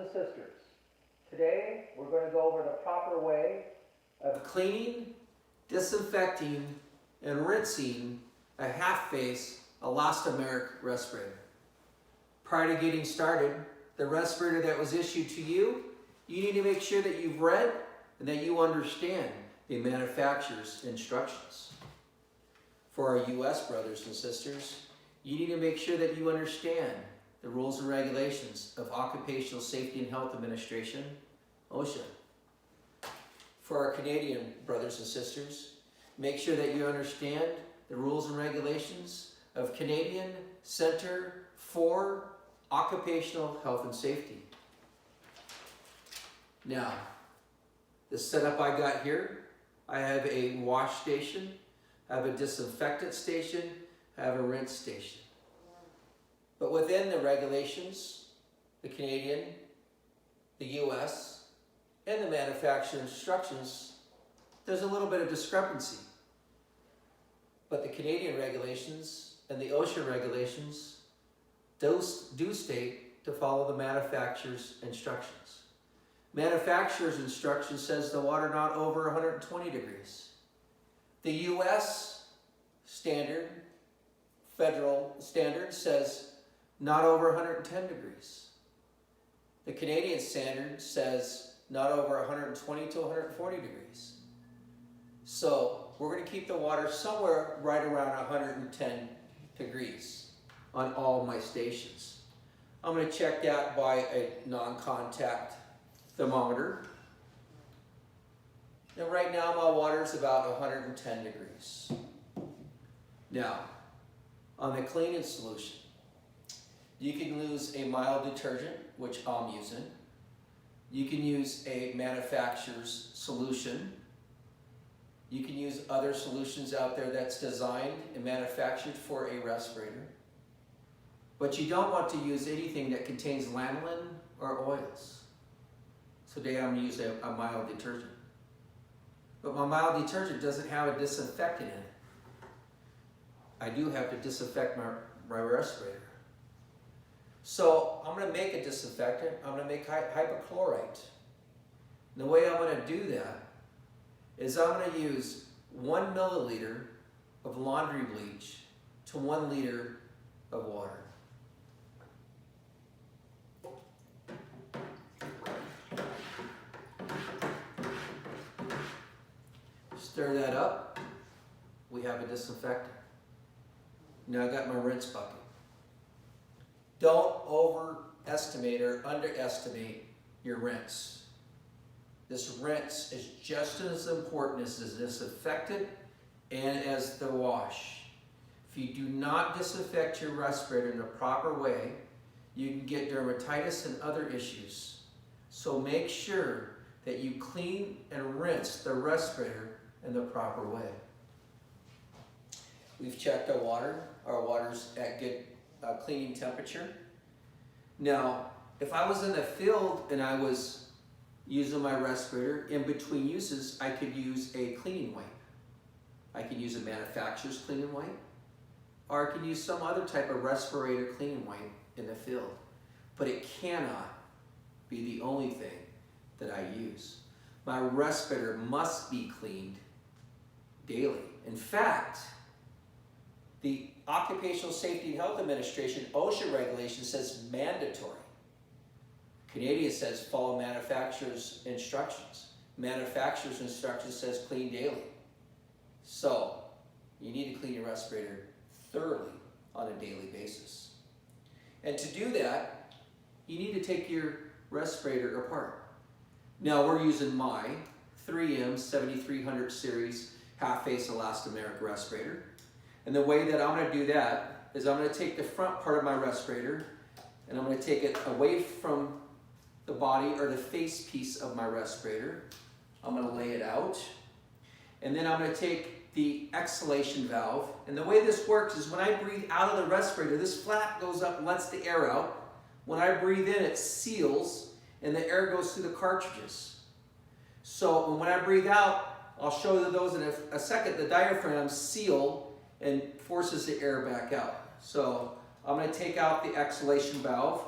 and sisters, today we're going to go over the proper way of cleaning, disinfecting, and rinsing a Half Face Elastomeric Respirator. Prior to getting started, the respirator that was issued to you, you need to make sure that you've read and that you understand the manufacturer's instructions. For our U.S. brothers and sisters, you need to make sure that you understand the rules and regulations of Occupational Safety and Health Administration, OSHA. For our Canadian brothers and sisters, make sure that you understand the rules and regulations of Canadian Center for Occupational Health and Safety. Now, the setup I got here, I have a wash station, I have a disinfectant station, I have a rinse station. But within the regulations, the Canadian, the US, and the manufacturer instructions, there's a little bit of discrepancy. But the Canadian regulations and the OSHA regulations do state to follow the manufacturer's instructions. Manufacturer's instruction says the water not over 120 degrees. The US standard, federal standard, says not over 110 degrees. The Canadian standard says not over 120 to 140 degrees. So we're going to keep the water somewhere right around 110 degrees on all my stations. I'm going to check that by a non-contact thermometer. And right now my water is about 110 degrees. Now, on the cleaning solution, you can use a mild detergent, which I'm using. You can use a manufacturer's solution. You can use other solutions out there that's designed and manufactured for a respirator. But you don't want to use anything that contains lanolin or oils. So today I'm going to use a mild detergent. But my mild detergent doesn't have a disinfectant in it. I do have to disinfect my respirator. So I'm going to make a disinfectant. I'm going to make hypochlorite. And the way I'm going to do that is I'm going to use 1 milliliter of laundry bleach to 1 liter of water. Stir that up. We have a disinfectant. Now I got my rinse bucket. Don't overestimate or underestimate your rinse. This rinse is just as important as the disinfectant and as the wash. If you do not disinfect your respirator in the proper way, you can get dermatitis and other issues. So make sure that you clean and rinse the respirator in the proper way. We've checked our water. Our water's at good cleaning temperature. Now, if I was in the field and I was using my respirator, in between uses, I could use a cleaning wipe. I can use a manufacturer's cleaning wipe, or I can use some other type of respirator cleaning wipe in the field. But it cannot be the only thing that I use. My respirator must be cleaned daily. In fact, the Occupational Safety and Health Administration, OSHA regulation says mandatory. Canadian says follow manufacturer's instructions. Manufacturer's instructions says clean daily. So you need to clean your respirator thoroughly on a daily basis. And to do that, you need to take your respirator apart. Now we're using my 3M 7300 series Half Face Elastomeric Respirator. And the way that I'm going to do that is I'm going to take the front part of my respirator and I'm going to take it away from the body or the face piece of my respirator. I'm going to lay it out. And then I'm going to take the exhalation valve. And the way this works is when I breathe out of the respirator, this flap goes up and lets the air out. When I breathe in, it seals and the air goes through the cartridges. So when I breathe out, I'll show you those in a second. The diaphragm seal and forces the air back out. So I'm going to take out the exhalation valve.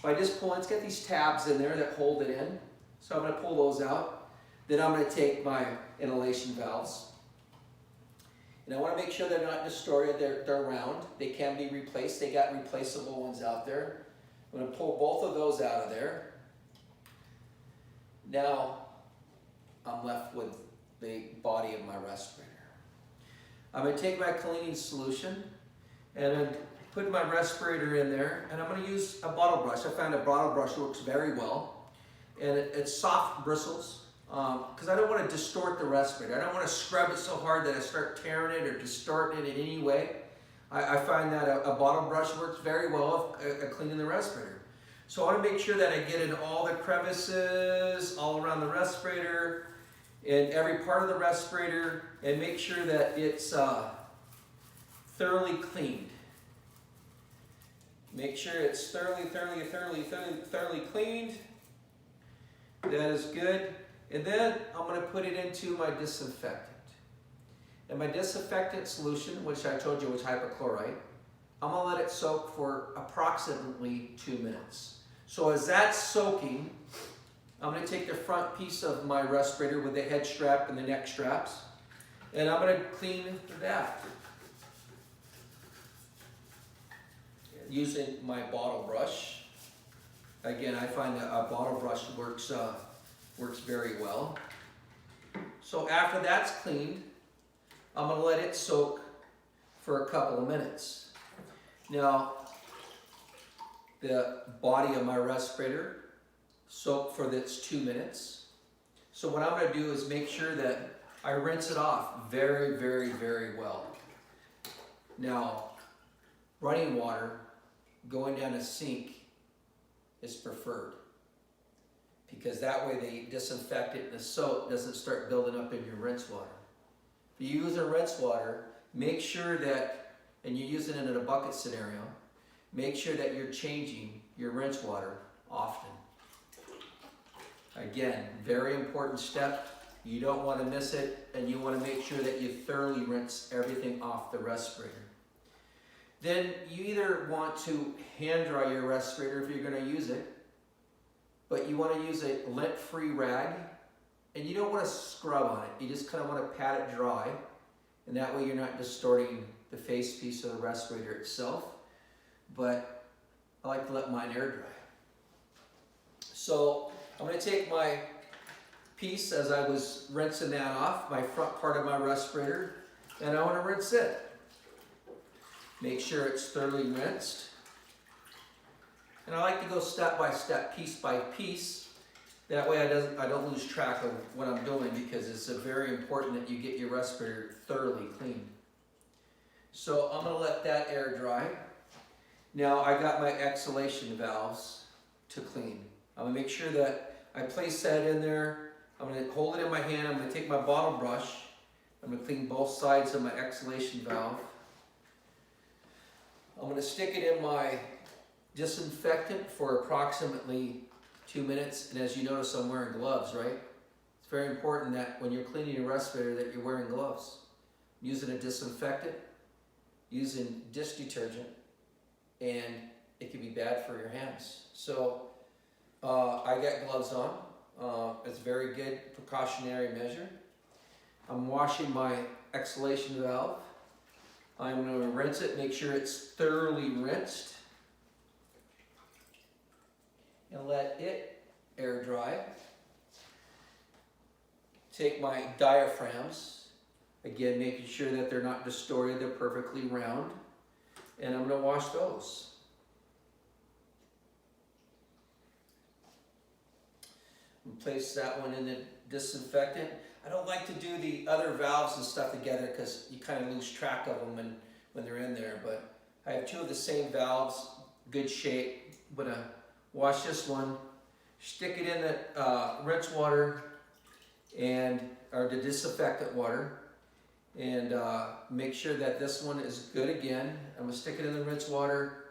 by just pulling, it's got these tabs in there that hold it in. So I'm going to pull those out. Then I'm going to take my inhalation valves. And I want to make sure they're not distorted, they're round. They can be replaced. They got replaceable ones out there. I'm going to pull both of those out of there. Now I'm left with the body of my respirator. I'm going to take my cleaning solution and then put my respirator in there, and I'm going to use a bottle brush. I found a bottle brush works very well, and it's soft bristles because I don't want to distort the respirator. I don't want to scrub it so hard that I start tearing it or distorting it in any way. I find that a bottle brush works very well at cleaning the respirator. So I want to make sure that I get in all the crevices all around the respirator, in every part of the respirator, and make sure that it's thoroughly cleaned. Make sure it's thoroughly cleaned. That is good. And then I'm going to put it into my disinfectant. And my disinfectant solution, which I told you was hypochlorite, I'm going to let it soak for approximately 2 minutes. So as that's soaking, I'm going to take the front piece of my respirator with the head strap and the neck straps, and I'm going to clean that using my bottle brush. Again, I find that a bottle brush works very well. So after that's cleaned, I'm going to let it soak for a couple of minutes. Now, the body of my respirator soaked for its 2 minutes. So what I'm going to do is make sure that I rinse it off very, very, very well. Now, running water going down a sink is preferred, because that way the disinfectant and the soap doesn't start building up in your rinse water. If you use a rinse water, make sure that, and you're using it in a bucket scenario, make sure that you're changing your rinse water often. Again, very important step. You don't want to miss it, and you want to make sure that you thoroughly rinse everything off the respirator. Then you either want to hand dry your respirator if you're going to use it, but you want to use a lint-free rag, and you don't want to scrub on it. You just kind of want to pat it dry, and that way you're not distorting the face piece of the respirator itself. But I like to let mine air dry. So I'm going to take my piece as I was rinsing that off, my front part of my respirator, and I want to rinse it. Make sure it's thoroughly rinsed. And I like to go step by step, piece by piece. That way I don't lose track of what I'm doing, because it's very important that you get your respirator thoroughly cleaned. So I'm going to let that air dry. Now I got my exhalation valves to clean. I'm going to make sure that I place that in there. I'm going to hold it in my hand. I'm going to take my bottle brush. I'm going to clean both sides of my exhalation valve. I'm going to stick it in my disinfectant for approximately 2 minutes. And as you notice, I'm wearing gloves, right? It's very important that when you're cleaning your respirator that you're wearing gloves. Using a disinfectant, using dish detergent, and it can be bad for your hands. So I got gloves on. It's a very good precautionary measure. I'm washing my exhalation valve. I'm going to rinse it, make sure it's thoroughly rinsed, and let it air dry. Take my diaphragms, again making sure that they're not distorted, they're perfectly round, and I'm going to wash those. And place that one in the disinfectant. I don't like to do the other valves and stuff together because you kind of lose track of them when they're in there. But I have two of the same valves, good shape. I'm going to wash this one, stick it in the rinse water or the disinfectant water, and make sure that this one is good again. I'm going to stick it in the rinse water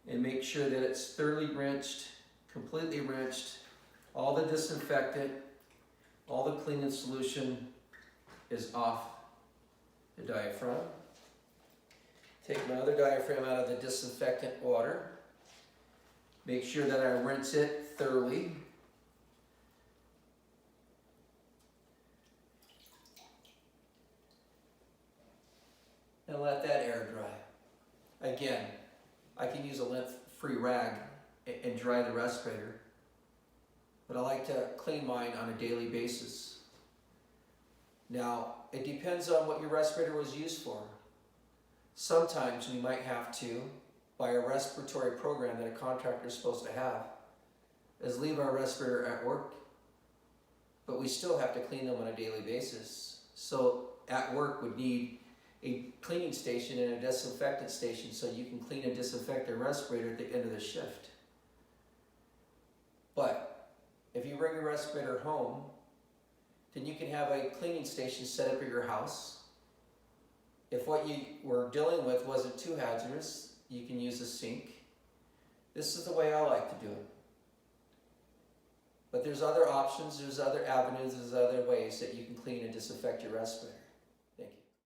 and make sure that it's thoroughly rinsed, completely rinsed. All the disinfectant, all the cleaning solution is off the diaphragm. Take my other diaphragm out of the disinfectant water. Make sure that I rinse it thoroughly. And let that air dry. Again, I can use a lint-free rag and dry the respirator, but I like to clean mine on a daily basis. Now, it depends on what your respirator was used for. Sometimes we might have to, by a respiratory program that a contractor is supposed to have, is leave our respirator at work, but we still have to clean them on a daily basis. So at work would need a cleaning station and a disinfectant station so you can clean and disinfect the respirator at the end of the shift. But if you bring your respirator home, then you can have a cleaning station set up at your house. If what you were dealing with wasn't too hazardous, you can use a sink. This is the way I like to do it. But there's other options, there's other avenues, there's other ways that you can clean and disinfect your respirator.